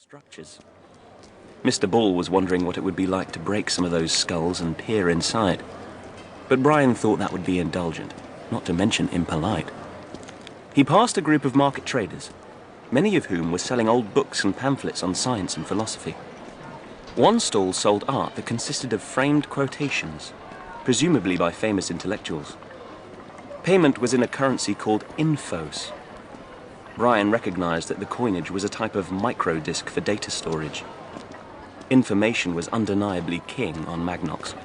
structures. Mr. Ball was wondering what it would be like to break some of those skulls and peer inside. But Brian thought that would be indulgent, not to mention impolite. He passed a group of market traders, many of whom were selling old books and pamphlets on science and philosophy. One stall sold art that consisted of framed quotations, presumably by famous intellectuals. Payment was in a currency called infos. Brian recognized that the coinage was a type of microdisc for data storage. Information was undeniably king on Magnox.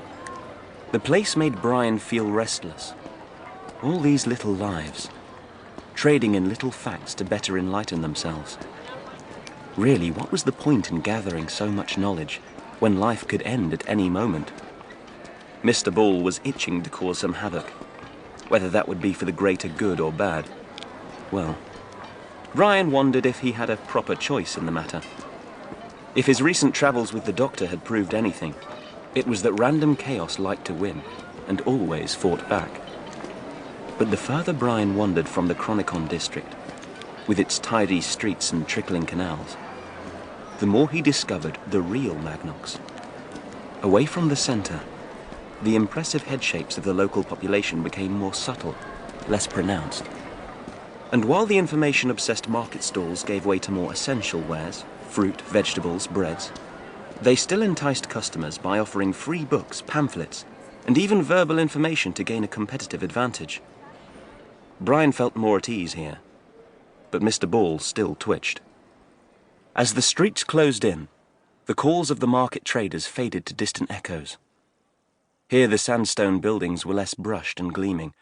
The place made Brian feel restless. All these little lives, trading in little facts to better enlighten themselves. Really, what was the point in gathering so much knowledge when life could end at any moment? Mr. Ball was itching to cause some havoc. Whether that would be for the greater good or bad, well, Brian wondered if he had a proper choice in the matter. If his recent travels with the doctor had proved anything, it was that random chaos liked to win, and always fought back. But the further Brian wandered from the Chronicon district, with its tidy streets and trickling canals, the more he discovered the real Magnox. Away from the center, the impressive head shapes of the local population became more subtle, less pronounced. And while the information-obsessed market stalls gave way to more essential wares, fruit, vegetables, breads, they still enticed customers by offering free books, pamphlets, and even verbal information to gain a competitive advantage. Brian felt more at ease here, but Mr. Ball still twitched. As the streets closed in, the calls of the market traders faded to distant echoes. Here the sandstone buildings were less brushed and gleaming,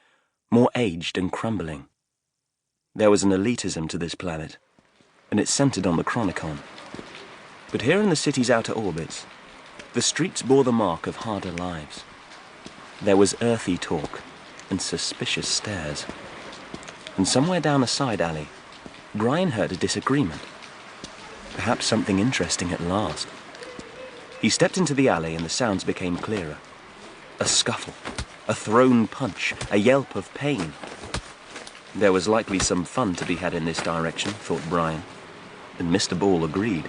more aged and crumbling. There was an elitism to this planet, and it centered on the Chronicon. But here in the city's outer orbits, the streets bore the mark of harder lives. There was earthy talk and suspicious stares. And somewhere down a side alley, Brian heard a disagreement. Perhaps something interesting at last. He stepped into the alley and the sounds became clearer. A scuffle, a thrown punch, a yelp of pain. There was likely some fun to be had in this direction, thought Brian, and Mr. Ball agreed.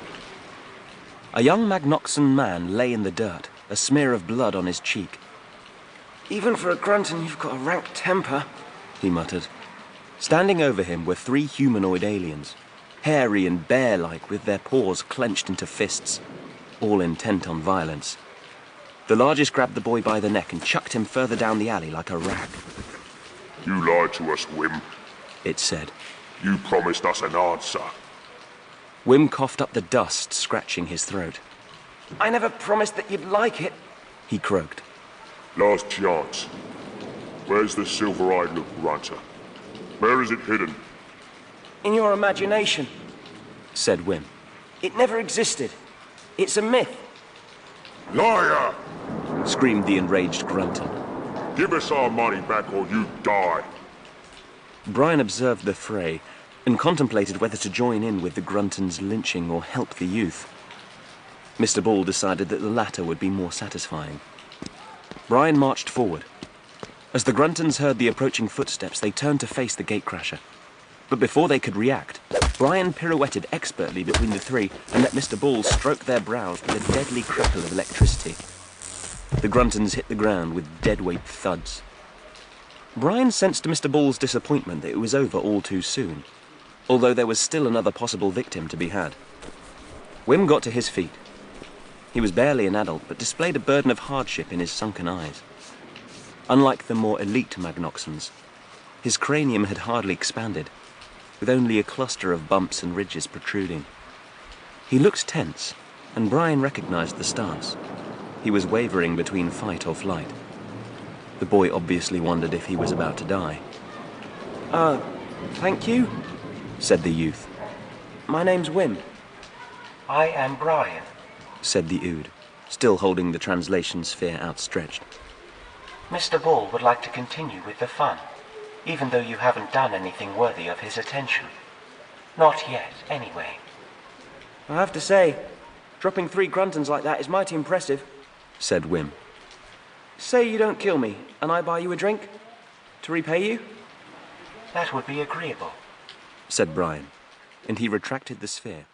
A young Magnoxan man lay in the dirt, a smear of blood on his cheek. "Even for a grunton, you've got a rank temper," he muttered. Standing over him were three humanoid aliens, hairy and bear-like with their paws clenched into fists, all intent on violence. The largest grabbed the boy by the neck and chucked him further down the alley like a rag. "You lied to us, Wim," it said. "You promised us an answer." Wim coughed up the dust, scratching his throat. "I never promised that you'd like it," he croaked. "Last chance. Where's the silver-eyed little grunter? Where is it hidden?" "In your imagination," said Wim. "It never existed. It's a myth." "Liar!" screamed the enraged grunter. "Give us our money back or you die." Brian observed the fray and contemplated whether to join in with the grunton's lynching or help the youth. Mr. Ball decided that the latter would be more satisfying. Brian marched forward. As the gruntons heard the approaching footsteps, they turned to face the gatecrasher. But before they could react, Brian pirouetted expertly between the three and let Mr. Ball stroke their brows with a deadly crackle of electricity. The gruntons hit the ground with deadweight thuds. Brian sensed to Mr. Ball's disappointment that it was over all too soon, although there was still another possible victim to be had. Wim got to his feet. He was barely an adult, but displayed a burden of hardship in his sunken eyes. Unlike the more elite Magnoxans, his cranium had hardly expanded, with only a cluster of bumps and ridges protruding. He looked tense, and Brian recognized the stance. He was wavering between fight or flight. The boy obviously wondered if he was about to die. Thank you," said the youth. "My name's Wim." "I am Brian," said the Ood, still holding the translation sphere outstretched. "Mr. Ball would like to continue with the fun, even though you haven't done anything worthy of his attention. Not yet, anyway." "I have to say, dropping 3 gruntons like that is mighty impressive," said Wim. "Say you don't kill me, and I buy you a drink? To repay you?" "That would be agreeable," said Brian, and he retracted the sphere.